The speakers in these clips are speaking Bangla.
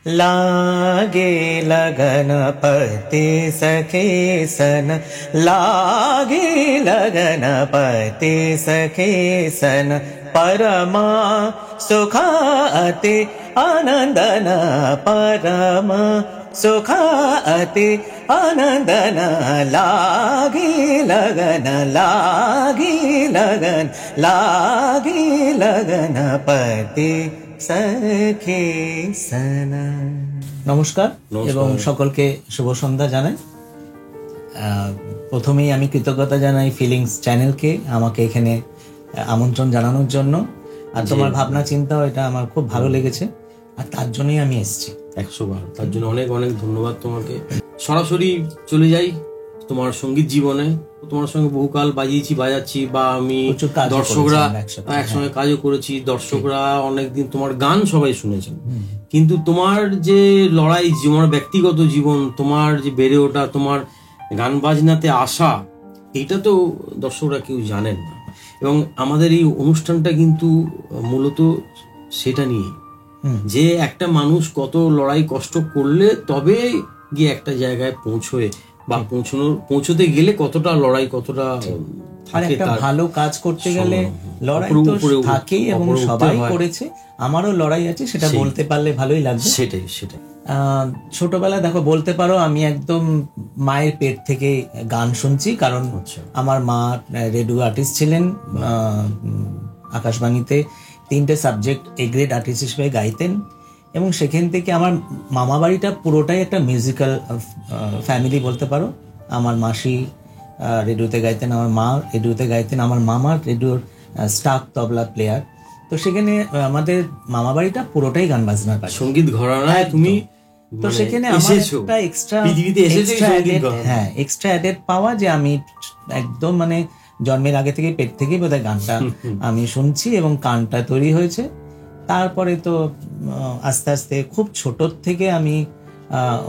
लागे लगन पति सखे सन, लागे लगन पति सखे सन, परमा सुखा अति आनंदन, परमा सुखा अति आनंदन, लागे लगन, लागे लगन, लागे लगन पति सखे सना। নমস্কার এবং সকলকে শুভ সন্ধ্যা জানাই। প্রথমেই আমি কৃতজ্ঞতা জানাই ফিলিংস চ্যানেলকে আমাকে এখানে আমন্ত্রণ জানানোর জন্য। আর তোমার ভাবনা চিন্তাও এটা আমার খুব ভালো লেগেছে, আর তার জন্যই আমি এসেছি। 100 বার তার জন্য অনেক অনেক ধন্যবাদ তোমাকে। সরাসরি চলে যাই তোমার সঙ্গীত জীবনে। তোমার সঙ্গে বহুকাল বাজাচ্ছি, বা আমি দর্শকরা একসঙ্গে কাজও করেছি, দর্শকরা অনেকদিন তোমার গান সবাই শুনেছেন, কিন্তু তোমার যে লড়াই, তোমার ব্যক্তিগত জীবন, তোমার যে বেড়ে ওঠা, তোমার গান বাজনাতে আসা, এটা তো দর্শকরা কেউ জানেন না। এবং আমাদের এই অনুষ্ঠানটা কিন্তু মূলত সেটা নিয়ে, যে একটা মানুষ কত লড়াই কষ্ট করলে তবে গিয়ে একটা জায়গায় পৌঁছয়, বা পৌঁছতে গেলে কতটা লড়াই, কতটা একটা ভালো কাজ করতে গেলে লড়াই তো থাকেই এবং সবাই করেছে। আমারও লড়াই আছে, সেটা বলতে পারলে ভালোই লাগবে। সেটাই ছোটবেলায় দেখো, বলতে পারো আমি একদম মায়ের পেট থেকে গান শুনছি, কারণ আমার মা রেডিও আর্টিস্ট ছিলেন। আকাশবাণীতে 3টে সাবজেক্ট এ গ্রেড আর্টিস্ট হিসেবে গাইতেন, এবং সেখান থেকে আমার মামা বাড়িটা পুরোটাই একটা মিউজিক্যাল ফ্যামিলি বলতে পারো। আমার মাসি রেডিওতে গাইতেন, আমার মা রেডিওতে গাইতেন, আমার মামা রেডিওর স্টাফ তবলা প্লেয়ার। তো সেখানে আমাদের মামা বাড়িটা পুরোটাই গান বাজনার পাশে, সঙ্গীত ঘরানায় তুমি। তো সেখানে আমার একটা এক্সট্রা অ্যাডেড পাওয়া, যে আমি একদম মানে জন্মের আগে থেকে পেট থেকে বোধহয় গানটা আমি শুনছি এবং গানটা তৈরি হয়েছে। তারপরে তো আস্তে আস্তে খুব ছোট থেকে আমি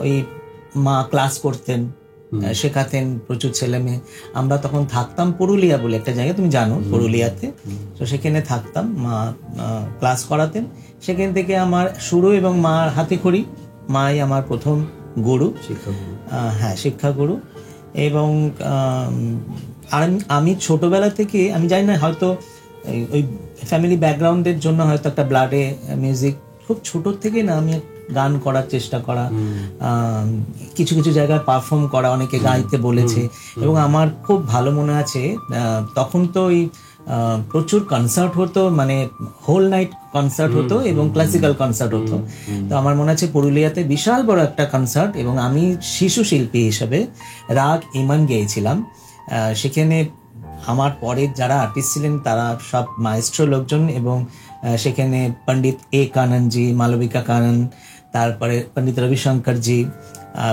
ওই মা ক্লাস করতেন, শেখাতেন প্রচুর ছেলে মেয়ে। আমরা তখন থাকতাম পুরুলিয়া বলে একটা জায়গা, তুমি জানো পুরুলিয়াতে, তো সেখানে থাকতাম, মা ক্লাস করাতেন। সেখান থেকে আমার শুরু, এবং মার হাতে খড়ি, মাই আমার প্রথম গুরু, শিক্ষাগুরু। এবং আমি ছোটবেলা থেকে, আমি জানি না, হয়তো ওই ফ্যামিলি ব্যাকগ্রাউন্ডের জন্য হয়তো একটা ব্লাডে মিউজিক খুব ছোট থেকে না, আমি গান করার চেষ্টা করা, কিছু কিছু জায়গায় পারফর্ম করা, অনেকে গাইতে বলেছে। এবং আমার খুব ভালো মনে আছে, তখন তো ওই প্রচুর কনসার্ট হতো, মানে হোল নাইট কনসার্ট হতো এবং ক্লাসিক্যাল কনসার্ট হতো। তো আমার মনে আছে পুরুলিয়াতে বিশাল বড় একটা কনসার্ট, এবং আমি শিশু শিল্পী হিসেবে রাগ ইমান গেয়েছিলাম। সেখানে আমার পরে যারা আর্টিস্ট ছিলেন তারা সব মায়েস্ট্রো লোকজন, এবং সেখানে পণ্ডিত এ কাননজি, মালবিকা কানন, তারপরে পণ্ডিত রবিশঙ্কর জি,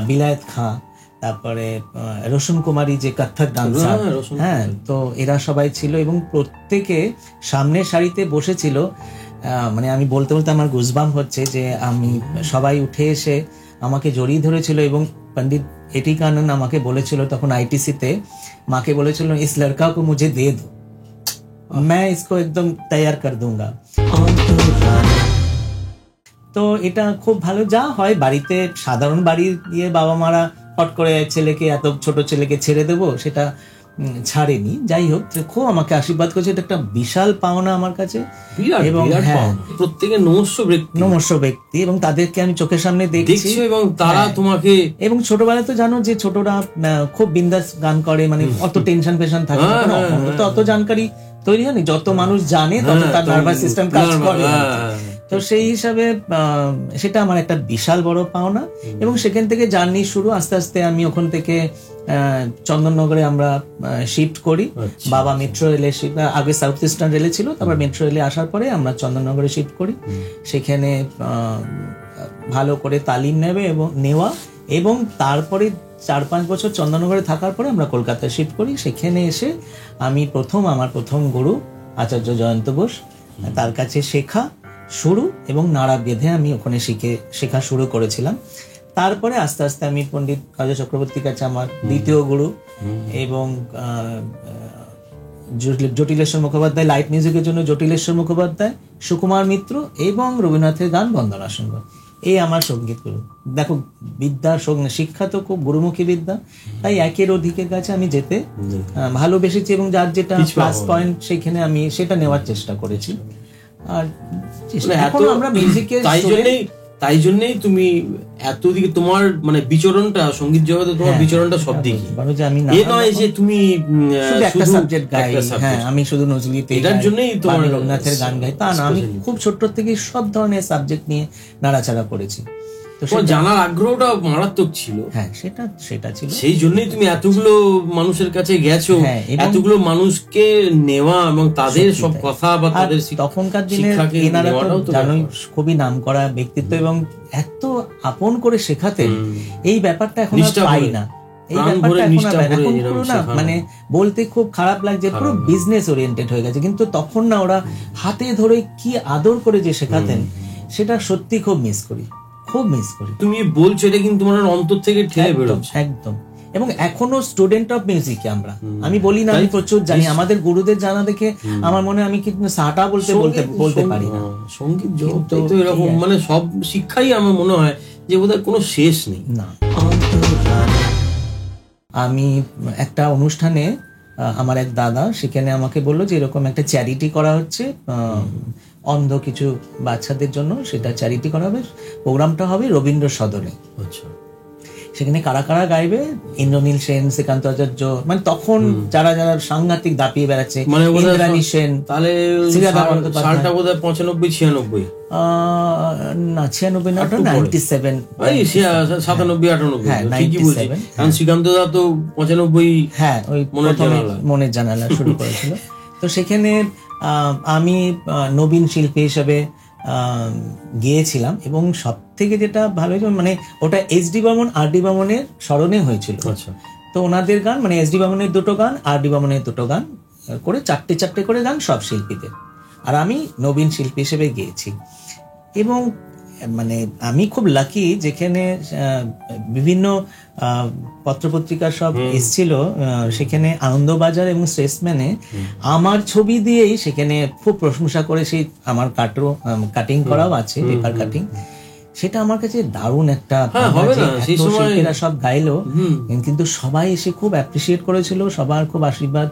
বিলায়েত খাঁ, তারপরে রোশন কুমারী যে কত্থক ডান্সার, তো এরা সবাই ছিল, এবং প্রত্যেকে সামনের সারিতে বসেছিল। মানে আমি বলতে বলতে আমার গুজবাম্প হচ্ছে, যে আমি সবাই উঠে এসে আমাকে জড়িয়ে ধরেছিল, এবং পণ্ডিত এটি কানন আমাকে বলেছিল তখন আইটিসিতে, মাকে বলেছিল, ইস লড়কা কো মুঝে দে দো, मैं इसको एकदम तैयार कर दूंगा। তো এটা খুব ভালো। যা হয় বাড়িতে, সাধারণ বাড়ি দিয়ে বাবা মারা হট করে ছেলেকে, এত ছোট ছেলেকে ছেড়ে দেবো, সেটা ছাড়েনি। যাই হোক, খুব আমাকে আশীর্বাদ করেছে, এটা একটা বিশাল পাওনা আমার কাছে। এবং প্রত্যেকে নমস্য ব্যক্তি, এবং তাদেরকে আমি চোখের সামনে দেখছি, এবং তারা তোমাকে, এবং ছোটবেলায় তো জানো যে ছোটরা খুব বিন্দাস গান করে, মানে অত টেনশন ফেশন থাকে না, তো অত জানকারি তৈরি হয়নি। যত মানুষ জানে তত তার নার্ভাস সিস্টেম কাজ করে। তো সেই হিসাবে সেটা আমার একটা বিশাল বড় পাওনা। এবং সেখান থেকে জার্নি শুরু। আস্তে আস্তে আমি ওখান থেকে চন্দননগরে আমরা শিফট করি। বাবা মেট্রো রেলে, আগে সাউথ ইস্টার্ন রেলে ছিল, তারপর মেট্রো রেলে আসার পরে আমরা চন্দননগরে শিফট করি। সেখানে ভালো করে তালিম নেওয়া, এবং তারপরে 4-5 বছর চন্দননগরে থাকার পরে আমরা কলকাতায় শিফট করি। সেখানে এসে আমি আমার প্রথম গুরু আচার্য জয়ন্ত বোস, তার কাছে শেখা শুরু, এবং নাড়া বেঁধে আমি ওখানে শেখা শুরু করেছিলাম। তারপরে আস্তে আস্তে আমি পণ্ডিত কাজল চক্রবর্তীর কাছে আমার দ্বিতীয় গুরু, এবং জটিলেশ্বর মুখোপাধ্যায় লাইট মিউজিকের জন্য জটিলেশ্বর মুখোপাধ্যায়, সুকুমার মিত্র এবং রবীন্দ্রনাথের গান বন্দনা সিংহ, এই আমার সঙ্গীত গুরু। দেখো বিদ্যা শিক্ষা তো খুব গুরুমুখী বিদ্যা, তাই একের অধিকের কাছে আমি যেতে ভালোবেসেছি, এবং যার যেটা প্লাস পয়েন্ট সেখানে আমি সেটা নেওয়ার চেষ্টা করেছি। আর এখন আমরা মিউজিকে তাই জন্যই তুমি এতদিকে তোমার মানে বিচরণটা, সঙ্গীত জগতে তোমার বিচরণটা সব দিকে, এ নয় যে তুমি একটা সাবজেক্ট গাই, হ্যাঁ আমি শুধু নজরুলিতে এটার জন্যই তোমার রবীন্দ্রনাথের গান গাই তা না, আমি খুব ছোট থেকে সব ধরনের সাবজেক্ট নিয়ে নাড়াচাড়া করেছি। জানার আগ্রহটা মারাত্মক ছিল, হ্যাঁ সেটা ছিল, সেই জন্যই তুমি এতগুলো মানুষের কাছে গেছো, এতগুলো মানুষকে নেওয়া এবং তাদের সব কথা বা তাদের তখনকার দিনের এনারা তো জানোই খুবই নামকরা ব্যক্তিত্ব, এবং এত আপন করে শেখাতেন, এই ব্যাপারটা এখন পাই না। এই ব্যাপারটা এখন পুরো না মানে বলতে খুব খারাপ লাগছে, পুরো বিজনেস ওরিয়েন্টেড হয়ে গেছে, কিন্তু তখন না ওরা হাতে ধরে কি আদর করে যে শেখাতেন, সেটা সত্যি খুব মিস করি। তুমি বলছো এটা কিন্তু তোমার অন্তর থেকে ঠেলে বেরোচ্ছে একদম। এবং এখনো স্টুডেন্ট অফ মিউজিক আমরা, আমি বলি না আমি প্রচুর জানি, আমাদের গুরুদের জানা দেখে আমার মনে হয় আমি কিন্তু সাটা বলতে পারি না। সঙ্গীত জগৎ তো এরকম, মানে সব শিক্ষাই আমার মনে হয় যে বোধহয় কোনো শেষ নেই না। আমি একটা অনুষ্ঠানে আমার এক দাদা সেখানে আমাকে বললো যে এরকম একটা চ্যারিটি করা হচ্ছে অন্ধ কিছু বাচ্চাদের জন্য, সেটা চ্যারিটি করা হবে, প্রোগ্রামটা হবে রবীন্দ্র সদনে। আচ্ছা, সেখানে কারা কারা গাইবে, ইন্দ্রনীল সেন, শ্রীকান্ত আচার্য, মানে তখন যারা যারা সাংঘাতিক দাপিয়ে বেড়াচ্ছে, ইন্দ্রাণী সেন, তাহলে সালটা বোধহয় 95-96 না 96 না, 97 97-98 ঠিকই বলছি, কারণ শ্রীকান্ত দা তো 95 হ্যাঁ ওই মনের জানালা শুরু করেছিল। তো সেখানে আমি নবীন শিল্পী হিসেবে গিয়েছিলাম, এবং সব থেকে যেটা ভালো হয়েছিল মানে ওটা এস.ডি. বর্মন আর.ডি. বর্মনের স্মরণে হয়েছিল। তো ওনাদের গান মানে এস.ডি. বর্মনের 2টো গান, আর.ডি. বর্মনের 2টো গান করে 4টে করে গান সব শিল্পীদের, আর আমি নবীন শিল্পী হিসেবে গিয়েছি। এবং মানে আমি খুব লাকি, যেখানে বিভিন্ন পত্রপত্রিকা সব এসছিল, সেখানে আনন্দবাজার এবং শ্রেষ্ঠম্যানে আমার ছবি দিয়েই সেখানে খুব প্রশংসা করে, সেই আমার কাটিং করাও আছে, পেপার কাটিং, সেটা আমার কাছে দারুণ একটা, শিল্পীরা সব গাইলো, কিন্তু সবাই এসে খুব অ্যাপ্রিসিয়েট করেছিল, সবার খুব আশীর্বাদ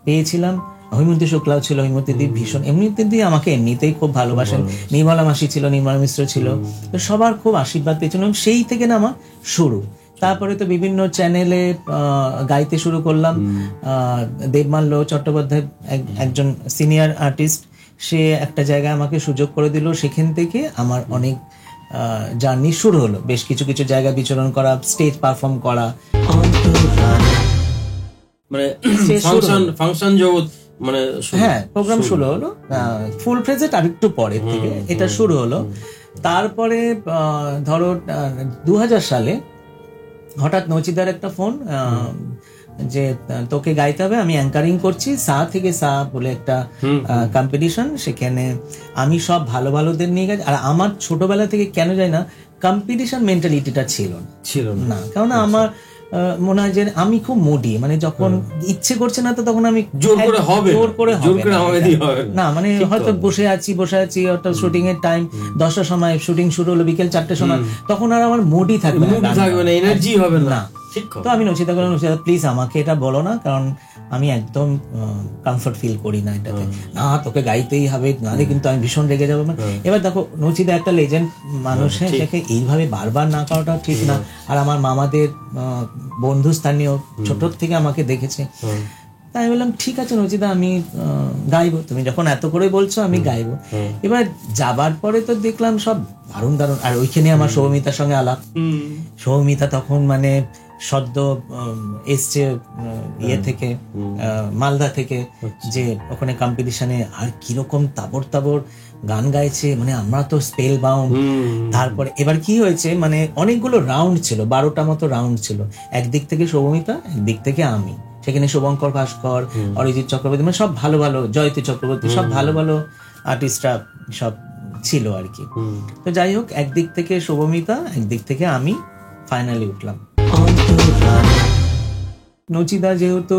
পেয়েছিলাম। হৈমন্তী শুক্লাও ছিল, হৈমন্তী দি ভীষণ, এমনিতে দিয়ে আমাকে এমনিতেই খুব ভালোবাসেন, নির্মলা মাসি ছিল, নির্মলা মিশ্র ছিল, তো সবার খুব আশীর্বাদ পেয়েছিলাম। সেই থেকে না আমার শুরু। তারপরে তো বিভিন্ন চ্যানেলে গাইতে শুরু করলাম। দেবমাল্য চট্টোপাধ্যায় একজন সিনিয়র আর্টিস্ট, সে একটা জায়গায় আমাকে সুযোগ করে দিল, সেখান থেকে আমার অনেক জার্নি শুরু হলো, বেশ কিছু জায়গায় বিচরণ করা, স্টেজ পারফর্ম করা, মানে ফাংশন জগৎ, মানে হ্যাঁ প্রোগ্রাম শুরু হলো। ফুল ফ্রেজেট আর একটু পরের থেকে এটা শুরু হলো। তারপরে ধরো 2000 সালে হঠাৎ নচিদার একটা ফোন, যে তোকে গাইতে হবে, আমি অ্যাঙ্কারিং করছি সা থেকে সা বলে একটা কম্পিটিশন, সেখানে আমি সব ভালোদের নিয়ে গেছি। আর আমার ছোটবেলা থেকে কেন জানি না কম্পিটিশন মেন্টালিটিটা ছিল না, কারণ আমার মনে হয় যে আমি খুব মুডি, মানে যখন ইচ্ছে করছে না তো তখন আমি জোর করে না, মানে হয়তো বসে আছি একটা শুটিং এর টাইম 10টার সময় শুটিং শুরু হলো, বিকেল 4টার সময়, তখন আর আমার মুডই থাকবে না, এনার্জি হবে না। তো আমি নচিতা বললাম, নচিতা প্লিজ আমাকে এটা বলো না, কারণ আমি একদম কমফর্ট ফিল করি না এটাতে, না তোকে গাইতেই হবে, নাহলে কিন্তু আমি ভীষণ রেগে যাবো। এবার দেখো নচিতা একটা লেজেন্ড মানুষ, সেটাকে এইভাবে বারবার না করাটাও ঠিক না। আর আমার মামাদের বন্ধু স্থানীয় ছোট থেকে আমাকে দেখেছে, তাই বললাম ঠিক আছে নচিতা আমি গাইবো, তুমি যখন এত করে বলছো আমি গাইবো। এবার যাবার পরে তো দেখলাম সব দারুণ। আর ওইখানে আমার সৌমিতার সঙ্গে আলাপ। সৌমিতা তখন মানে সদ্য এসছে ইয়ে থেকে, মালদা থেকে, যে ওখানে কম্পিটিশনে, আর কিরকম তাবড় গান গাইছে, মানে আমরা তো স্পেল বাউন্ড। তারপরে এবার কি হয়েছে, মানে অনেকগুলো রাউন্ড ছিল, 12টা মতো রাউন্ড ছিল, একদিক থেকে সৌমিতা, একদিক থেকে আমি, সেখানে শুভঙ্কর ভাস্কর, অরিজিৎ চক্রবর্তী, মানে সব ভালো জয়তী চক্রবর্তী, সব ভালো আর্টিস্টরা সব ছিল আর কি। তো যাই হোক, একদিক থেকে শুভমিতা, একদিক থেকে আমি, ফাইনালি উঠলাম। নচিদা যেহেতু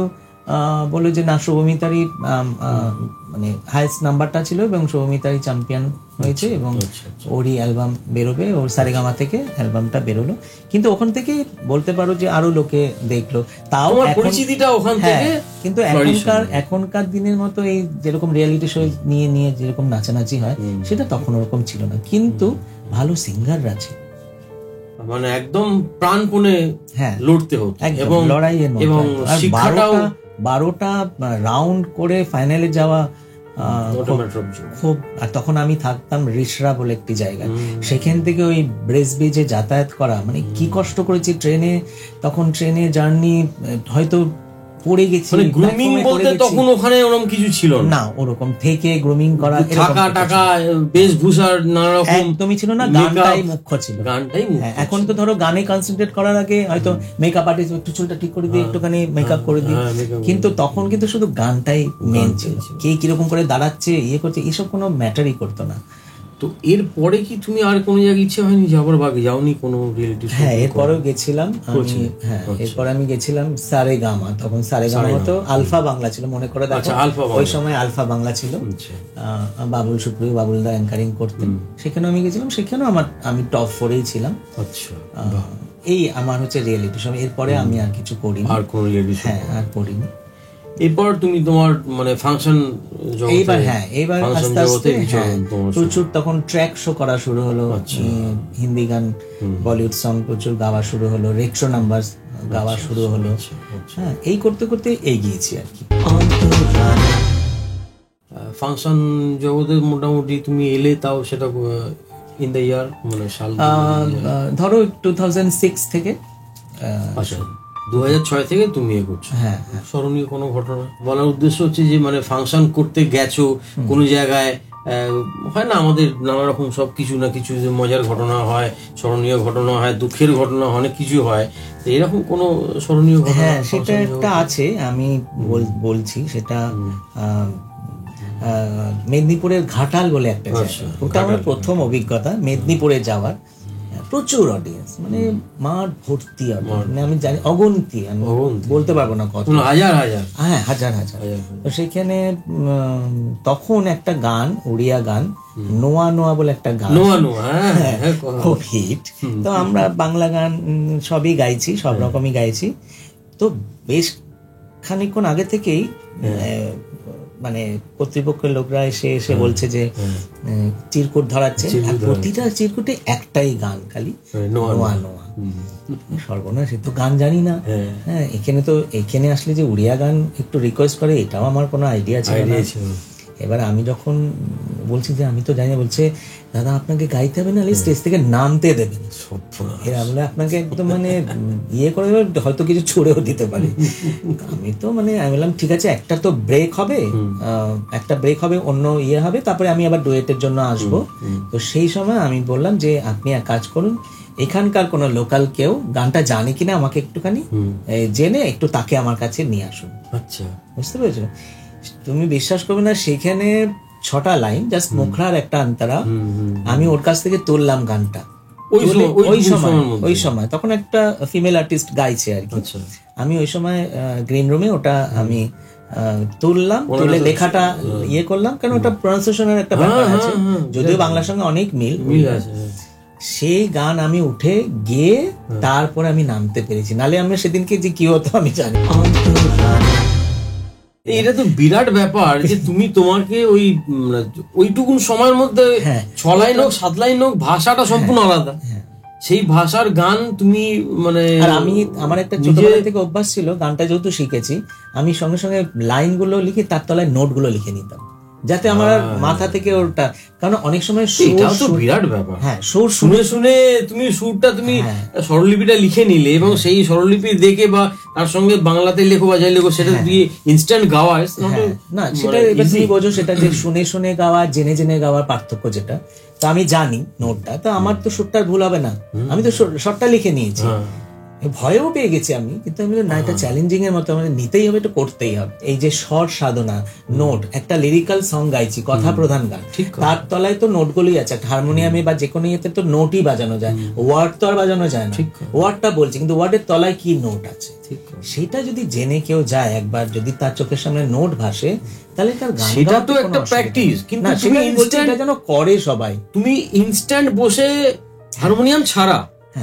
বলে যে না, শুভমিতারই মানে হাইস্ট নাম্বারটা ছিল এবং শুভমিতারই চ্যাম্পিয়ন হয়েছে এবং ওরই অ্যালবাম বেরোবে, ওর সারেগামা থেকে অ্যালবামটা বেরোলো। কিন্তু ওখান থেকে বলতে পারো যে আরো লোকে দেখলো, তাও পরিচিতিটা ওখান থেকে। কিন্তু এখনকার দিনের মতো এই যেরকম রিয়েলিটি শো নিয়ে নিয়ে যেরকম নাচানাচি হয় সেটা তখন ওরকম ছিল না, কিন্তু ভালো সিঙ্গাররা ছিল, মানে একদম প্রাণপণে লড়তে হতো এবং লড়াইয়ের এবং 12টা রাউন্ড করে ফাইনালে যাওয়া খুব। আর তখন আমি থাকতাম রিসরা বলে একটি জায়গায়, সেখান থেকে ওই ব্রেসব্রিজে যাতায়াত করা, মানে কি কষ্ট করেছি ট্রেনে, তখন ট্রেনে জার্নি হয়তো পড়ে গেছি, গ্রুমিং বলতে তখন ওখানে ওরকম কিছু ছিল না, ওরকম থেকে গ্রুমিং করা, টাকা বেশভূষার নানা রকম একদমই ছিল না, গানটাই মুখ্য ছিল, গানটাই। এখন তো ধরো গানে কনসেন্ট্রেট করার আগে হয়তো মেকআপ আর্টিস্ট একটু চুলটা ঠিক করে দিয়ে একটুখানি মেকআপ করে দিই, কিন্তু তখন কিন্তু শুধু গানটাই মেন ছিল, কে কিরকম করে দাঁড়াচ্ছে ইয়ে করছে এসব কোনো ম্যাটারই করতো না। তো এরপরে কি তুমি আর কোনো জায়গায় ইচ্ছে হয়নি যাবার, বাকি যাওনি কোনো রিয়েলিটি শো? হ্যাঁ, এরপরেও গেছিলাম আমি। হ্যাঁ, এরপরে আমি গেছিলাম সারেগামা, তখন সারেগামা তো আলফা বাংলা ছিল, মনে করে দেখো ওই সময় আলফা বাংলা ছিল, বাবুল সুপ্রিয় বাবুলদা অ্যাঙ্কারিং করতেন, সেখানেও আমি গেছিলাম, সেখানেও আমি টপ 4-এই ছিলাম। আচ্ছা, এই আমার হচ্ছে রিয়েলিটি শো। এরপরে আমি আর কিছু করিনি, আর কোনো রিয়েলিটি শো আর করিনি। এরপর তুমি তোমার মানে ফাংশন এইবার আস্তে আস্তে প্রচুর তখন ট্র্যাক শো করা শুরু হলো, হিন্দি গান বলিউড সং প্রচুর গাওয়া শুরু হলো, রেট্রো নাম্বার গাওয়া শুরু হলো। হ্যাঁ, এই করতে করতে এগিয়েছি আর কি। ফাংশন জগতে মোটামুটি তুমি এলে, তাও সেটা ইন দ্য ইয়ার মানে সাল ধরো 2006 থেকে, 2006 থেকে তুমি এ করছো। হ্যাঁ, স্মরণীয় কোনো ঘটনা বলার উদ্দেশ্য হচ্ছে যে মানে ফাংশন করতে গেছো কোনো জায়গায়, হয় না আমাদের নানা রকম সব কিছু না কিছু মজার ঘটনা হয়, স্মরণীয় ঘটনা হয়, দুঃখের ঘটনা, অনেক কিছু হয়, তো এরকম কোনো স্মরণীয় ঘটনা? হ্যাঁ, সেটা একটা আছে, আমি বলছি সেটা। মেদিনীপুরের ঘাটাল বলে একটা জায়গা, ওটা আমার প্রথম অভিজ্ঞতা মেদিনীপুরে যাওয়ার। প্রচুর অডিয়েন্স, মানে মাঠ ভর্তি অডিয়েন্স, মানে আমি জানি অগন্তি, আমি বলতে পারবো না কত, হাজার হাজার। তো সেখানে তখন একটা গান, উড়িয়া গান, নোয়া নোয়া বলে একটা গান, খুব হিট। তো আমরা বাংলা গান সবই গাইছি, সব রকমই গাইছি। তো বেশ খানিকক্ষণ আগে থেকেই মানে কর্তৃপক্ষের লোকরা এসে বলছে যে চিরকুট ধরাচ্ছে, প্রতিটা চিরকুটে একটাই গান, খালি নোয়া নোয়া। সর্বনাশ, তো গান জানি না। হ্যাঁ, এখানে আসলে যে উড়িয়া গান একটু রিকোয়েস্ট করে, এটাও আমার কোনো আইডিয়া ছিল না। এবার আমি যখন বলছি যে আমি তো জানি না, বলছে দাদা আপনাকে গাইতে হবে না, স্টেজ থেকে নামতে দেবেন, বলে আপনাকে একদম মানে ইয়ে করে দেবে, হয়তো কিছু ছুড়েও দিতে পারে। আমি তো মানে আমি বললাম ঠিক আছে, একটা ব্রেক হবে, অন্য ইয়ে হবে, তারপরে আমি আবার ডুয়েটের জন্য আসবো। তো সেই সময় আমি বললাম যে আপনি এক কাজ করুন, এখানকার কোনো লোকাল কেউ গানটা জানে কিনা আমাকে একটুখানি জেনে একটু তাকে আমার কাছে নিয়ে আসুন। আচ্ছা, বুঝতে পেরেছো? তুমি বিশ্বাস করবে না, সেখানে 6টা লাইন, জাস্ট মুখরার একটা অন্তরা, আমি ওর কাছ থেকে তুললাম গানটা ওই সময়। তখন একটা ফিমেল আর্টিস্ট গাইছে আর কি। আমি ওই সময় গ্রিন রুমে ওটা আমি তুললাম, তুলে লেখাটা ইয়ে করলাম, কারণ ওটা প্রনাউন্সিয়েশনের একটা ব্যাপার আছে, যদিও বাংলার সঙ্গে অনেক মিল আছে। সেই গান আমি উঠে গিয়ে তারপরে আমি নামতে পেরেছি, নালে আমি সেদিনকে যে কি হতো আমি জানি। এটা তো বিরাট ব্যাপার যে তুমি তোমাকে ওইটুকুন সময়ের মধ্যে 6 লাইন হোক 7 লাইন হোক, ভাষাটা সম্পূর্ণ আলাদা, সেই ভাষার গান তুমি মানে। আমার একটা ছোটবেলা থেকে অভ্যাস ছিল, গানটা যেহেতু শিখেছি আমি সঙ্গে সঙ্গে লাইনগুলো লিখে তার তলায় নোটগুলো লিখে নিতাম, যাতে আমার মাথা থেকে ওটা, কারণ অনেক সময় বিরাট ব্যাপার। হ্যাঁ, সুর শুনে তুমি সুরটা তুমি স্বরলিপিটা লিখে নিলে এবং সেই স্বরলিপি দেখে বা তার সঙ্গে বাংলাতে লেখো বা যাই লেখো, সেটা দিয়ে ইনস্ট্যান্ট গাওয়া না, সেটা এবার তুমি বোঝো, সেটা যে শুনে শুনে গাওয়া, জেনে জেনে গাওয়ার পার্থক্য যেটা। তো আমি জানি নোটটা, তো আমার তো সুরটার ভুল হবে না, আমি তো শর্টটা লিখে নিয়েছি। ভয়ও পেয়ে গেছি আমি, কিন্তু আমি না, এটা চ্যালেঞ্জিং এর মতো আমাদের নিতেই হবে, এটা করতেই হবে। এই যে স্বর সাধনা, নোট, একটা লিরিক্যাল সং গাইছি, কথা প্রধান গান, তার তলায় তো নোটগুলোই আছে। একটা হারমোনিয়ামে বা যে কোনো ইয়েতে তো নোটই বাজানো যায়, ওয়ার্ড তো আর বাজানো যায় না। ওয়ার্ডটা বলছি, কিন্তু ওয়ার্ডের তলায় কি নোট আছে সেটা যদি জেনে কেউ যায় একবার, যদি তার চোখের সামনে নোট ভাসে, তাহলে তার গান, সেটা তো একটা প্র্যাকটিস। কিন্তু তুমি ইনস্ট্যান্ট যেন করে সবাই, তুমি ইনস্ট্যান্ট বসে হারমোনিয়াম ছাড়া,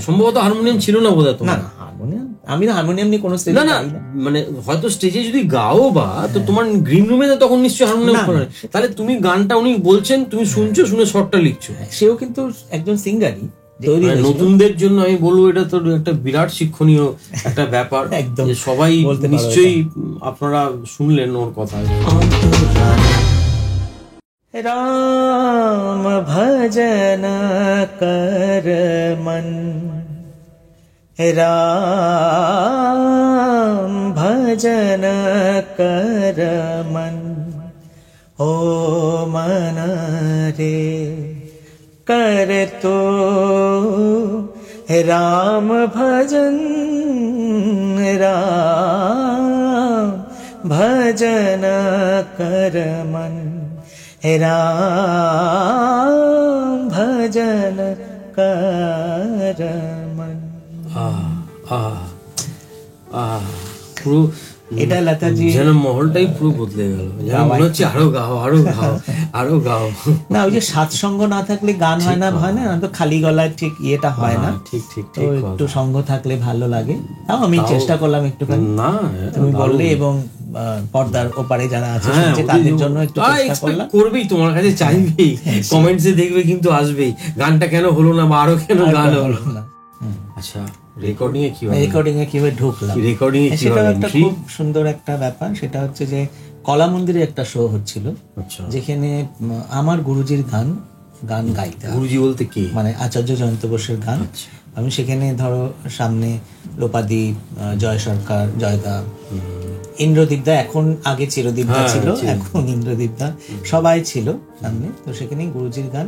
সম্ভবত হারমোনিয়াম ছিল না বোধহয় তোমার। না, হারমোনিয়াম, আমি না হারমোনিয়াম নিয়ে কোনো স্টেজে না, মানে হয়তো স্টেজে যদি গাও বা, তো তোমার গ্রিন রুমে তখন নিশ্চয়ই হারমোনিয়াম করে। তাহলে তুমি গানটা, উনি বলছেন, তুমি শুনছো, শুনে শর্টটা লিখছো। সেও কিন্তু একজন সিঙ্গারই। নতুনদের জন্য আমি বলবো, এটা তো একটা বিরাট শিক্ষণীয় একটা ব্যাপার। একদম, সবাই নিশ্চয়ই আপনারা শুনলেন ওর কথা। রাম ভজন কর মন, রাম ভজন কর মন, ও মন রে कर तो राम भजन, राम भजन कर मन, राम भजन कर मन। পুরো এটা লতাজি যেন মহলটাই পুরো বদলে গেল, মনে হচ্ছে আরো গাও, আরো গাও, আরো গাও। না, ওই যে সাৎসঙ্গ না থাকলে গান হয় না, তো খালি গলায় ঠিক ইয়েটা হয় না। ঠিক ঠিক তো একটু সঙ্গ থাকলে ভালো লাগে। তাও আমি চেষ্টা করলাম একটুখানি, না তুমি বললে, এবং পর্দার ওপারে যারা আছে তাদের জন্য একটু চেষ্টা করলাম। করবেই, তোমার কাছে চাইবেই, কমেন্টসে দেখবে, কিন্তু আসবেই, গানটা কেন হলো না বা আরো কেন গান হলো না। আচ্ছা, রেকর্ডিং এ কিভাবে ঢুকলাম, সেটাও একটা খুব সুন্দর একটা ব্যাপার। সেটা হচ্ছে যে কলা মন্দিরে একটা শো হচ্ছিল, যেখানে আমার গুরুজির গান গাইতে। গুরুজি বলতে কি? মানে আচার্য জয়ন্ত বোসের গান। আমি সেখানে ধরো সামনে লোপাদীপ, জয় সরকার, জয়দা, ইন্দ্রদীপদা, এখন আগে চিরদীপদা ছিল, এখন ইন্দ্রদীপদা, সবাই ছিল সামনে। তো সেখানে গুরুজির গান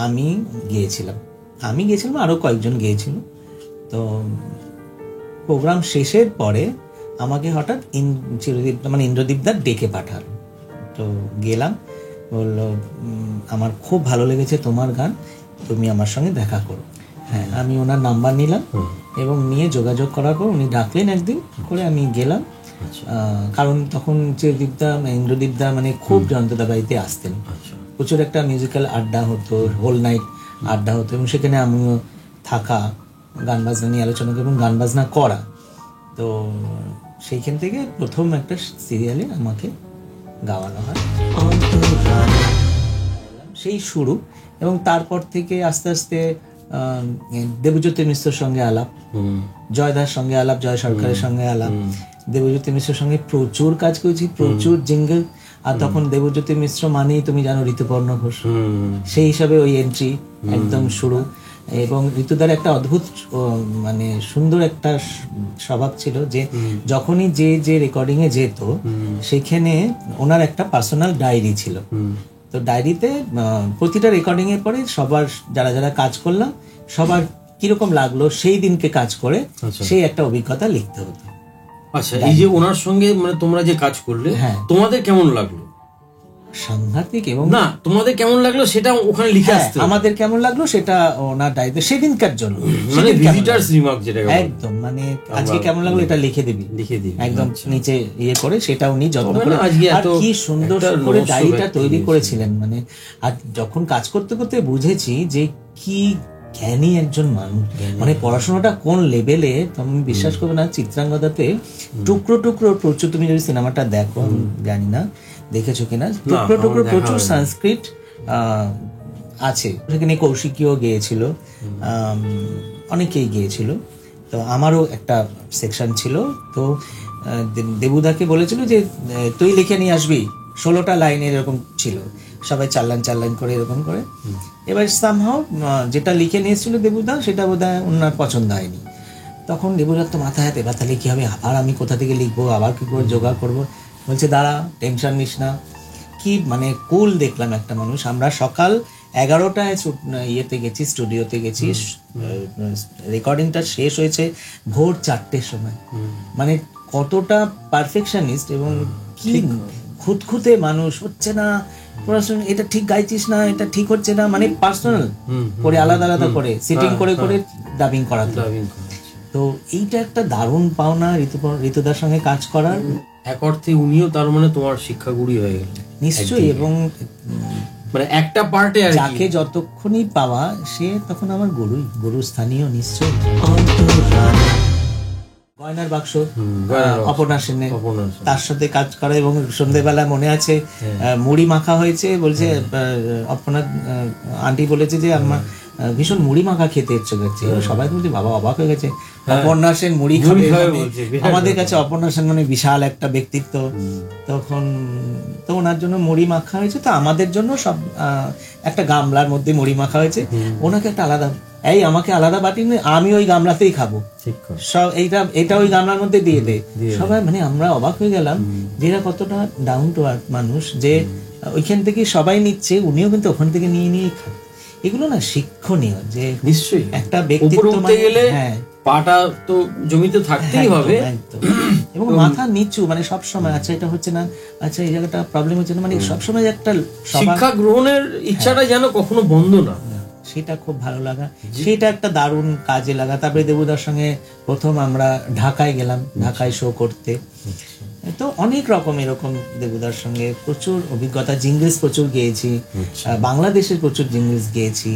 আমি গিয়েছিলাম, আরো কয়েকজন গিয়েছিল। তো প্রোগ্রাম শেষের পরে আমাকে হঠাৎ চিরদীপদা, মানে ইন্দ্রদীপদা ডেকে পাঠালো। তো গেলাম, বললো আমার খুব ভালো লেগেছে তোমার গান, তুমি আমার সঙ্গে দেখা করো। হ্যাঁ, আমি ওনার নাম্বার নিলাম এবং নিয়ে যোগাযোগ করার পর উনি ডাকলেন একদিন করে, আমি গেলাম। কারণ তখন চিরদীপদা, ইন্দ্রদীপদা মানে খুব জয়ন্তদা বাড়িতে আসতেন, প্রচুর একটা মিউজিক্যাল আড্ডা হতো, হোল নাইট আড্ডা হতো, এবং সেখানে আমিও থাকা, গান বাজনা নিয়ে আলোচনা এবং গান বাজনা করা। তো সেইখান থেকে প্রথম একটা সিরিয়ালে আমাকে গাওয়ানো হয়, সেই শুরু। এবং তারপর থেকে আস্তে আস্তে দেবজ্যোতি মিশ্রের সঙ্গে আলাপ, জয়দার সঙ্গে আলাপ, জয় সরকারের সঙ্গে আলাপ, দেবজ্যোতি মিশ্রের সঙ্গে প্রচুর কাজ করেছি, প্রচুর জিঙ্গল। আর তখন দেবজ্যোতি মিশ্র মানেই তুমি জানো ঋতুপর্ণ ঘোষ, সেই হিসাবে ওই এন্ট্রি একদম শুরু। এবং ঋতুদার একটা অদ্ভুত মানে সুন্দর একটা স্বভাব ছিল যে যখনই যে রেকর্ডিং এ যেত, সেখানে ওনার একটা পার্সোনাল ডায়েরি ছিল। তো ডায়েরিতে প্রতিটা রেকর্ডিং এর পরে সবার যারা যারা কাজ করলাম সবার কিরকম লাগলো সেই দিনকে কাজ করে সেই একটা অভিজ্ঞতা লিখতে হতো। আচ্ছা, এই যে ওনার সঙ্গে মানে তোমরা যে কাজ করলে, তোমাদের কেমন লাগলো? সাংঘাতিক। এবং না, তোমাদের কেমন লাগলো সেটা ওখানে লিখে আসতে, আমাদের কেমন লাগলো সেটা ওনার দায়িত্ব সেদিনকার জন্য, মানে ভিজিটার্স রিমার্ক যেটা একদম, মানে আজকে কেমন লাগলো এটা লিখে দিবি একদম নিচে ইয়ে করে, সেটা উনি যত্ন করে। আর কি সুন্দর করে ডায়েরিটা তৈরি করেছিলেন, মানে আর যখন কাজ করতে করতে বুঝেছি যে কি জ্ঞানী একজন মানুষ, মানে পড়াশোনাটা কোন লেভেলে তুমি বিশ্বাস করবে না। চিত্রাঙ্গদাতে টুকরো টুকরো প্রচুর, তুমি যদি সিনেমাটা দেখো, জানি না দেখেছো কিনা, টুকরো টুকরো প্রচুর সংস্কৃত আছে সেখানে। কৌশিকীও গিয়েছিল, অনেকেই গিয়েছিল। তো আমারও একটা সেকশন ছিল। তো দেবুদাকে বলেছিল যে তুই লিখে নিয়ে আসবি, 16টা লাইন এরকম ছিল, সবাই 4 লাইন করে এরকম করে। এবার সামহাও যেটা লিখে নিয়ে এসেছিল দেবুদা, সেটা বোধহয় ওনার পছন্দ হয়নি। তখন দেবুদার তো মাথায় হাতে ব্যথা, লিখে হবে আবার, আমি কোথা থেকে লিখবো, আবার কি করে জোগাড় করবো। বলছে দাঁড়া, টেনশন নিস না। কি মানে কুল দেখলাম একটা মানুষ। আমরা সকাল 11টায় ইয়েতে গেছি, স্টুডিওতে গেছি, রেকর্ডিংটা শেষ হয়েছে ভোর 4টের সময়। মানে কতটা পারফেকশনিস্ট এবং কি খুঁতখুঁতে মানুষ, হচ্ছে না পড়াশোনা, এটা ঠিক গাইছিস না, এটা ঠিক হচ্ছে না, মানে পার্সোনাল করে আলাদা আলাদা করে সিটিং করে করে ডাবিং করাতো। তো এইটা একটা দারুণ পাওনা ঋতুদার সঙ্গে কাজ করার। এক অর্থে উনিও তার মানে তোমার শিক্ষাগুরু হয়ে গেল নিশ্চয়ই, এবং মানে একটা পার্টে যাকে যতক্ষণই পাওয়া সে তখন আমার গুরু স্থানীয়। নিশ্চয়ই গয়নার বাক্স, অপর্ণা সেনের, তার সাথে কাজ করা, এবং সন্ধ্যেবেলা মনে আছে মুড়ি মাখা হয়েছে, বলছে অপর্ণা আন্টি বলেছে যে আমার ভীষণ মুড়ি মাখা খেতে ইচ্ছে করছে। সবাই বলছে বাবা অবাক হয়ে গেছে, অপর্ণা সেন মুড়ি খাবে। আমাদের কাছে অপর্ণা সেন মানে বিশাল একটা ব্যক্তিত্ব তখন, তো ওনার জন্য মুড়ি মাখা হয়েছে। তো আমাদের জন্য সব একটা গামলার মধ্যে মুড়ি মাখা হয়েছে, ওনাকে একটা আলাদা, এই আমাকে আলাদা বাটি নেই, আমি ওই গামলাতেই খাবো, সব এইটা ওই গামলার মধ্যে দিয়ে দে। সবাই মানে আমরা অবাক হয়ে গেলাম যে এরা কতটা ডাউন টু আর্থ মানুষ, যে ওইখান থেকে সবাই নিচ্ছে, উনিও কিন্তু ওখান থেকে নিয়ে নিয়ে খান। এগুলো না শিক্ষণীয়, যে নিশ্চয়ই একটা ব্যক্তিত্ব গেলে পাটা তো জমিতে থাকতেই হবে, এবং মাথা নিচু, মানে সব সময় আচ্ছা এটা হচ্ছে না, আচ্ছা এই জায়গাটা প্রবলেম হচ্ছে না, মানে সবসময় একটা শিক্ষা গ্রহণের ইচ্ছাটা যেন কখনো বন্ধ না, সেটা খুব ভালো লাগা, সেটা একটা দারুণ কাজে লাগা। তারপরে দেবুদার সঙ্গে প্রথম আমরা ঢাকায় গেলাম, ঢাকায় শো করতে। তো অনেক রকম এরকম দেবুদার সঙ্গে প্রচুর অভিজ্ঞতা, জিঙ্গিস প্রচুর গেয়েছি, বাংলাদেশের প্রচুর জিঙ্গিস গেয়েছি।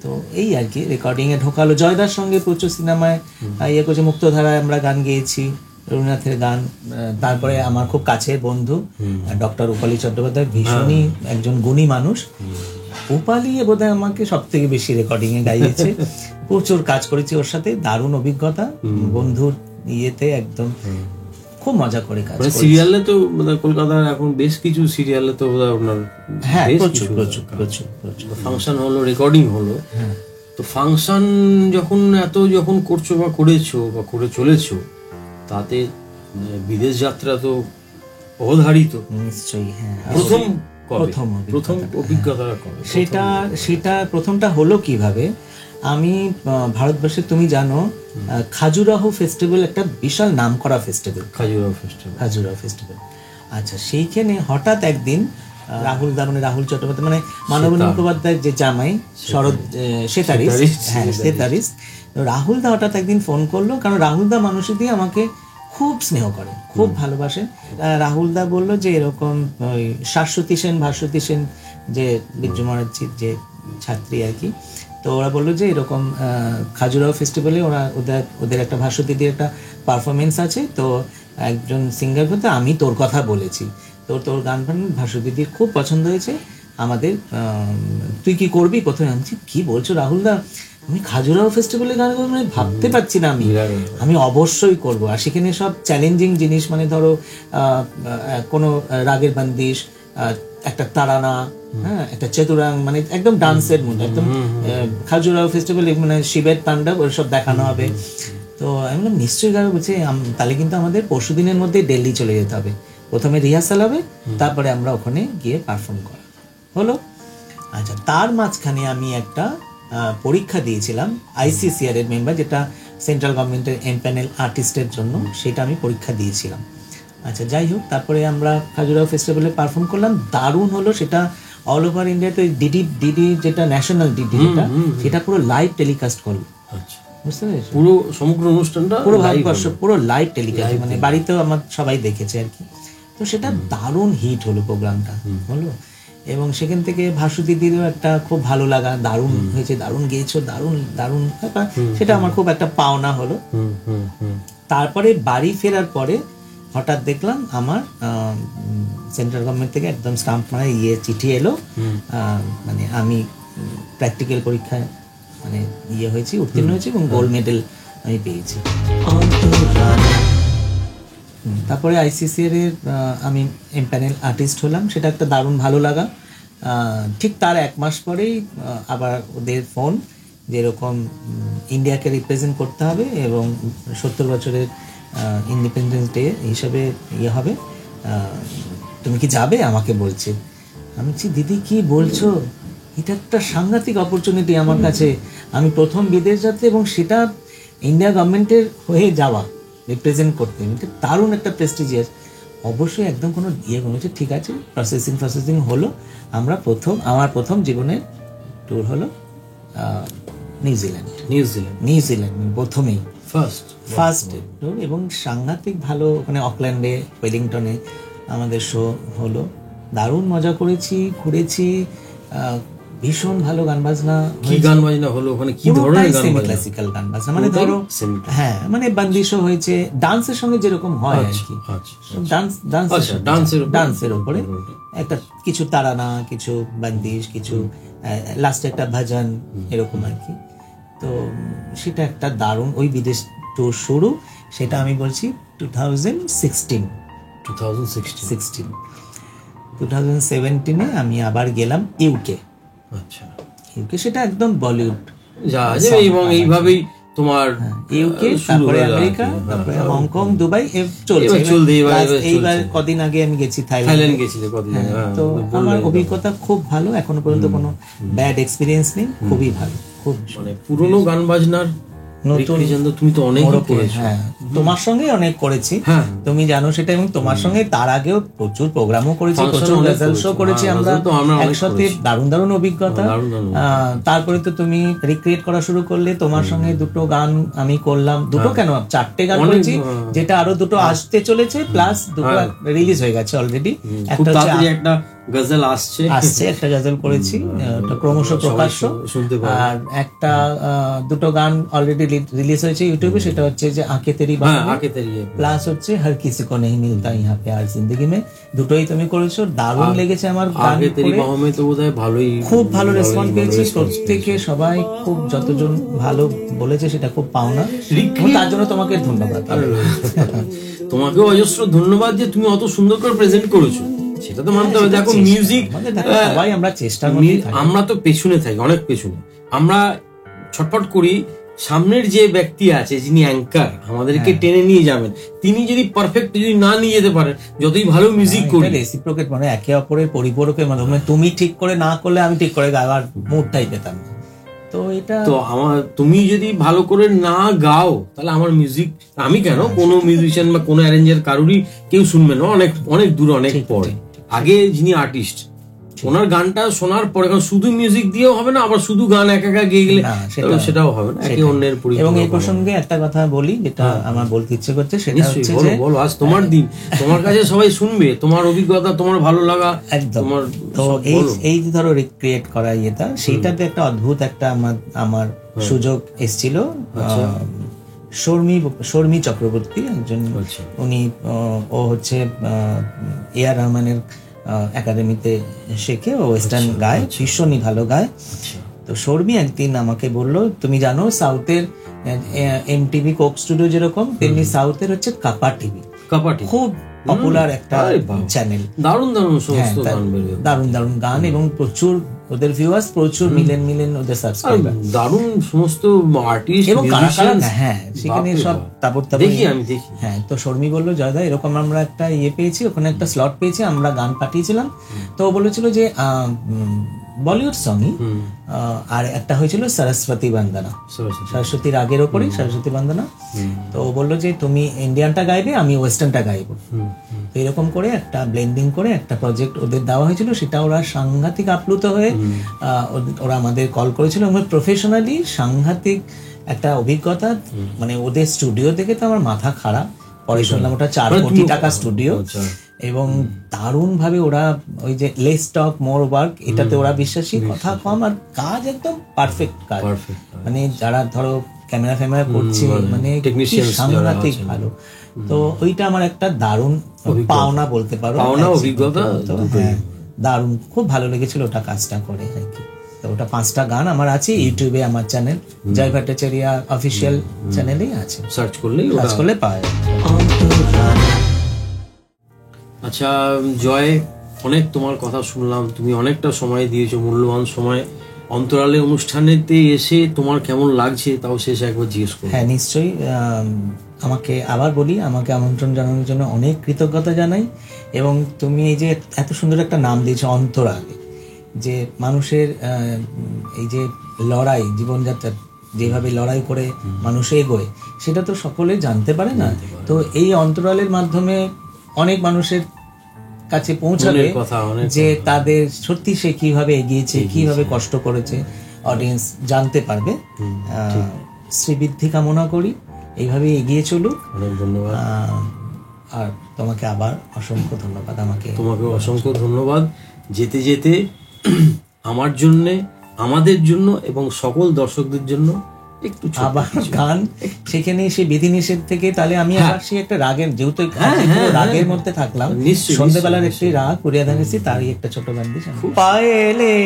তো এই আর কি রেকর্ডিং এ ঢোকালো। জয়দার সঙ্গে প্রচুর সিনেমায় ইয়ে করছে, মুক্তধারায় আমরা গান গেয়েছি, রবীন্দ্রনাথের গান। তারপরে আমার খুব কাছের বন্ধু ডক্টর রূপালী চট্টোপাধ্যায়, ভীষণই একজন গুণী মানুষ। রূপালী বোধহয় আমাকে সব থেকে বেশি রেকর্ডিং এ গাইয়েছে, প্রচুর কাজ করেছি ওর সাথে, দারুণ অভিজ্ঞতা, বন্ধুর ইয়েতে একদম খুব মজা করে কাজ করেছি। সিরিয়ালে তো কলকাতার এখন বেশ কিছু সিরিয়ালে তো আপনার প্রচুর ফাংশন হলো, রেকর্ডিং হলো। তো ফাংশন যখন করছো বা করেছো বা করে চলেছো, তাতে বিদেশ যাত্রা তো অবধারিত। নিশ্চয়ই, হ্যাঁ। প্রথম অভিজ্ঞতা কবে? সেটা প্রথমটা হলো কিভাবে, আমি ভারতবর্ষে তুমি জানো খাজুরাহো ফেস্টিভ্যাল একটা বিশাল নামকরা ফেস্টিভ্যাল, খাজুরাহো ফেস্টিভ্যাল। আচ্ছা, সেইখানে হঠাৎ একদিন রাহুল চট্টোপাধ্যায়, মানে মানবী মুখোপাধ্যায়ের যে জামাই শরৎ সেতারিস, রাহুল দা হঠাৎ একদিন ফোন করলো, কারণ রাহুল দা মানুষের দিয়ে আমাকে খুব স্নেহ করে, খুব ভালোবাসেন। রাহুল দা বললো যে এরকম ওই ভাস্বতী সেন যে বিরজু মহারাজজির যে ছাত্রী আর কি, তো ওরা বললো যে এরকম খাজুরাহো ফেস্টিভ্যালে ওদের একটা ভাস্বতী দিয়ে একটা পারফরমেন্স আছে, তো একজন সিঙ্গার বলতে আমি তোর কথা বলেছি, তোর গান ভাস্বতী দিয়ে খুব পছন্দ হয়েছে আমাদের, তুই কি করবি? প্রথমে আমি কি বলছো রাহুল দা, আমি খাজুরাহো ফেস্টিভ্যালে গান করবো, মানে ভাবতে পারছি না আমি অবশ্যই করব। আর সেখানে সব চ্যালেঞ্জিং জিনিস, মানে ধরো কোনো রাগের বান্দিশ, একটা তারানা, হ্যাঁ, একটা চতুরাং, মানে একদম ডান্সের মধ্যে, একদম খাজুরাহো ফেস্টিভ্যাল মানে শিবের তাণ্ডব ওসব দেখানো হবে। তো আমি বললাম নিশ্চয়ই গাবে। বলছে তাহলে কিন্তু আমাদের পরশু দিনের মধ্যে দিল্লি চলে যেতে হবে, প্রথমে রিহার্সাল হবে, তারপরে আমরা ওখানে গিয়ে পারফর্ম করা হলো। আচ্ছা, তার মাঝখানে আমি একটা পরীক্ষা দিয়েছিলাম ICCR এর মেম্বার, যেটা সেন্ট্রাল গভর্নমেন্টের এমপ্যানেল আর্টিস্টের জন্য, সেটা আমি পরীক্ষা দিয়েছিলাম। আচ্ছা, যাই হোক, তারপরে আমরা খাজুরাহো ফেস্টিভ্যালে পারফর্ম করলাম, দারুণ হলো। সেটা অল ওভার ইন্ডিয়াতে ডিডি যেটা ন্যাশনাল ডিডি, সেটা পুরো লাইভ টেলিকাস্ট করলো। বুঝতে পেরেছি, পুরো সমগ্র অনুষ্ঠানটা পুরো ভারতবর্ষ পুরো লাইভ টেলিকাস্ট, মানে বাড়িতেও আমার সবাই দেখেছে আর কি। তো সেটা দারুণ হিট হলো, প্রোগ্রামটা হলো। এবং সেখান থেকে ভাস্বতী দিদিও একটা খুব ভালো লাগা, দারুণ হয়েছে, দারুণ গেয়েছো, দারুণ সেটা আমার খুব একটা পাওনা হলো। তারপরে বাড়ি ফেরার পরে হঠাৎ দেখলাম আমার সেন্ট্রাল গভর্নমেন্ট থেকে একদম স্টাম্প মারা চিঠি এলো, মানে আমি প্র্যাকটিক্যাল পরীক্ষায় মানে হয়েছি, উত্তীর্ণ হয়েছি এবং গোল্ড মেডেল আমি পেয়েছি। তারপরে ICCR এর আমি এমপ্যানেল আর্টিস্ট হলাম, সেটা একটা দারুণ ভালো লাগা। ঠিক তার 1 মাস পরেই আবার ওদের ফোন, যেরকম ইন্ডিয়াকে রিপ্রেজেন্ট করতে হবে এবং 70 বছরের ইন্ডিপেন্ডেন্স ডে হিসাবে হবে, তুমি কি যাবে? আমাকে বলছে। আমি বলছি দিদি কি বলছো, এটা একটা সাংঘাতিক অপরচুনিটি আমার কাছে। আমি প্রথম বিদেশ যাত্রা, এবং সেটা ইন্ডিয়া গভর্নমেন্টের হয়ে যাওয়া, রিপ্রেজেন্ট করতে, এটা দারুণ একটা প্রেস্টিজিয়াস। অবশ্যই একদম কোনো হচ্ছে, ঠিক আছে, প্রসেসিং হলো। আমার প্রথম জীবনের ট্যুর হলো নিউজিল্যান্ড প্রথমেই ফার্স্ট ট্যুর, এবং সাংঘাতিক ভালো। ওখানে অকল্যান্ডে, ওয়েলিংটনে আমাদের শো হলো, দারুণ মজা করেছি, ঘুরেছি, ভীষণ ভালো গান বাজনা হলো ওখানে। কি ধরনের ক্লাসিক্যাল গান বাজনা, মানে ধরো হ্যাঁ, মানে বান্দিশো হয়েছে, ডান্সের সঙ্গে যেরকম হয় আর কি, ডান্সের উপরে একটা কিছু তারানা, কিছু বান্দিশ, কিছু লাস্টে একটা ভজন, এরকম আর কি। তো সেটা একটা দারুণ, ওই বিদেশ ট্যুর শুরু, সেটা আমি বলছি 2017 আমি আবার গেলাম ইউকে। আচ্ছা, ইউকে সেটা একদম বলিউড, এবং এইভাবেই তোমার ইউকে, তারপরে আমেরিকা, তারপরে হংকং, দুবাই চলছে। এইবার কদিন আগে আমি গেছি থাইল্যান্ড গেছিলে কদিন। তো আমার অভিজ্ঞতা খুব ভালো, এখনো পর্যন্ত কোনো ব্যাড এক্সপিরিয়েন্স নেই, খুবই ভালো। খুব মানে পুরনো গান বাজনার তুমি তো অনেক করেছো। হ্যাঁ, তোমার সঙ্গে অনেক করেছি, তুমি জানো সেটা, এবং তোমার সঙ্গে তার আগেও প্রচুর প্রোগ্রামও করেছি, প্রচুর রেজাল্ট শো করেছি আমরা একসাথে, দারুণ অভিজ্ঞতা। তারপরে তো তুমি রিক্রিয়েট করা শুরু করলে, তোমার সঙ্গে দুটো গান আমি করলাম, দুটো কেন 4টে গান করেছি, যেটা আরো দুটো আসতে চলেছে, প্লাস দুটো রিলিজ হয়ে গেছে অলরেডি। একটা গজল আসছে, একটা গজল করেছি, ওটা ক্রমশ প্রকাশ্য, আর একটা দুটো গান অলরেডি রিলিজ হয়েছে ইউটিউবে, সেটা হচ্ছে যে আঁকে তেরি বাহু, প্লাস হচ্ছে হর কিসি কো নেহি মিলতা ইহা প্যার জিন্দেগি মে। দুটোই তুমি করেছো, দারুণ লেগেছে আমার গান করে, খুব ভালো রেসপন্স পেয়েছি প্রত্যেকে, সবাই খুব, যতজন ভালো বলেছে সেটা খুব পাওনা, তার জন্য তোমাকে ধন্যবাদ। তোমাকে অজস্র ধন্যবাদ যে তুমি অত সুন্দর করে প্রেজেন্ট করেছো, সেটা তো মানতে হবে। দেখো মিউজিক সবাই আমরা চেষ্টা, আমরা তো পেছনে থাকি, অনেক পেছনে, আমরা ছটফট করি। সামনের যে ব্যক্তি আছে, যিনি অ্যাঙ্কার আমাদেরকে টেনে নিয়ে যাবেন, তিনি যদি পারফেক্ট যদি না নিয়ে যেতে পারেন, যতই ভালো মিউজিক করি, রেসিপ্রোকেট, মানে একে অপরের পরিপূরকের মাধ্যমে, তুমি ঠিক করে না করলে আমি ঠিক করে গাওয়ার মুডটাই পেতাম। তো এটা তো আমার, তুমি যদি ভালো করে না গাও, তাহলে আমার মিউজিক, আমি কেন, কোনো মিউজিশিয়ান বা কোনো অ্যারেঞ্জার কারোরই কেউ শুনবে না, অনেক দূর, অনেক পরে। আগে যিনি আর্টিস্ট, ওনার গানটা শোনার পরে, কারণ শুধু মিউজিক দিয়েও হবে না, আবার শুধু গান একা গেয়ে গেলে সেটাও হবে না, একে অন্যের পরিপূরক। এবং এই প্রসঙ্গে একটা কথা বলি, যেটা আমার বলতে ইচ্ছে করছে, সেটা হচ্ছে যে বলো, আজ তোমার দিন, তোমার কাছে সবাই শুনবে, তোমার অভিজ্ঞতা, তোমার ভালো লাগা, একদম। তো এই ধরো রিক্রিয়েট করা ইয়েটা, সেইটাতে একটা অদ্ভুত একটা আমার সুযোগ এসেছিল। শর্মী চক্রবর্তী একজন, উনি, ও হচ্ছে এআর রহমানের একাডেমিতে শেখে, ও ওয়েস্টার্ন গায়, ভীষণই ভালো গায়। তো শর্মী একদিন আমাকে বললো, তুমি জানো সাউথের এমটিভি কোক স্টুডিও যেরকম, তেমনি সাউথের হচ্ছে কাপা টিভি, খুব পপুলার একটা চ্যানেল, দারুণ গান, এবং প্রচুর ওদের ভিউয়ার্স, প্রচুর মিলিয়ন ওদের সাবস্ক্রাইবার, দারুণ সমস্ত আর্টিস্ট এবং হ্যাঁ, সেখানে সব দেখি আমি। হ্যাঁ, তো শর্মী বললো, জয়দা এরকম আমরা একটা পেয়েছি, ওখানে একটা স্লট পেয়েছি, আমরা গান পাঠিয়েছিলাম। তো ও বলেছিল যে বলিউড সঙ্গই, আর একটা হয়েছিল সরস্বতী বন্দনা, সরস্বতীর আগের ওপরে সরস্বতী বন্দনা। তো ও বললো যে তুমি ইন্ডিয়ানটা গাইবে, আমি ওয়েস্টার্নটা গাইবো। তো এরকম করে একটা ব্লেন্ডিং করে একটা প্রজেক্ট ওদের দেওয়া হয়েছিল, সেটা ওরা সাংঘাতিক আপ্লুত হয়ে ওরা আমাদের কল করেছিল, এবং প্রফেশনালি সাংঘাতিক একটা অভিজ্ঞতা। মানে ওদের স্টুডিও থেকে তো আমার মাথা খারাপ, পরে শুনলাম ওটা 4 কোটি টাকা স্টুডিও, এবং দারুণ ভাবে ওরা ওই যে লেস টক মোর ওয়ার্ক, এটাতে ওরা বিশ্বাসী, কথা কম, আর কাজ একদম পারফেক্ট কাজ। মানে যারা ধরো ক্যামেরা করছে, মানে সাংঘাতিক ভালো। তো ওইটা আমার একটা দারুণ পাওনা বলতে পারো, অভিজ্ঞতা, দারুণ, খুব ভালো লেগেছিল ওটা কাজটা করে আর কি। তো ওটা 5টা গান আমার আছে ইউটিউবে, আমার চ্যানেল জয় ভট্টাচার্য অফিসিয়াল চ্যানেলেই আছে, সার্চ করলে পাওয়া যায়। আচ্ছা জয়, অনেক তোমার কথা শুনলাম, তুমি অনেকটা সময় দিয়েছো, মূল্যবান সময়। অন্তরালে অনুষ্ঠানেতে এসে তোমার কেমন লাগছে তাও শেষ একবার জিজ্ঞেস করো। হ্যাঁ, নিশ্চয়ই। আমাকে আবার বলি, আমাকে আমন্ত্রণ জানানোর জন্য অনেক কৃতজ্ঞতা জানাই। এবং তুমি এই যে এত সুন্দর একটা নাম দিয়েছো অন্তরালে, যে মানুষের এই যে লড়াই, জীবনযাত্রার যেভাবে লড়াই করে মানুষ এগোয়, সেটা তো সকলে জানতে পারে না। তো এই অন্তরালের মাধ্যমে অনেক মানুষের কাছে পৌঁছাবে যে তাদের সত্যি সে কিভাবে এগিয়েছে, কিভাবে কষ্ট করেছে, অডিয়েন্স জানতে পারবে। শ্রীবৃদ্ধি কামনা করি, এইভাবে এগিয়ে চলুক। অনেক ধন্যবাদ। আর তোমাকে আবার অসংখ্য ধন্যবাদ। তোমাকে অসংখ্য ধন্যবাদ। যেতে যেতে আমার জন্য, আমাদের জন্য এবং সকল দর্শকদের জন্য একটু আবার গান, সেখানে সেই বিধিনিষেধ থেকে তাহলে আমি আবার সেই একটা রাগের, যেহেতু রাগের মধ্যে থাকলাম, সন্ধ্যেবেলার একটি রাগ করিয়া ধানেছি, তারই একটা ছোট গান দিয়েছি। পায়েলে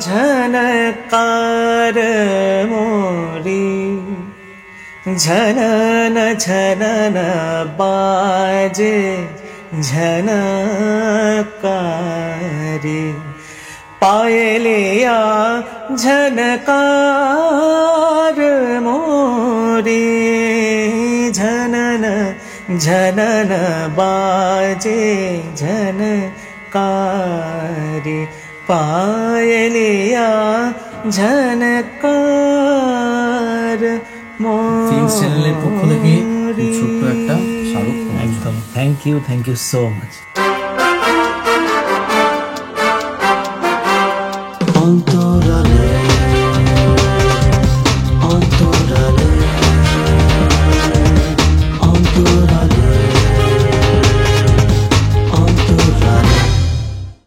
ঝনকার মোরি ঝনন ঝনন বাজে ঝনকারে, পায়েলে ঝনকার মোরে ঝনন ঝনন বাজে ঝনকারে, পায়েলে ঝনকার ফিল্মস চ্যানেলের পক্ষ থেকে ছোট্ট একটা স্মারক। একদম থ্যাংক ইউ সো মাচ।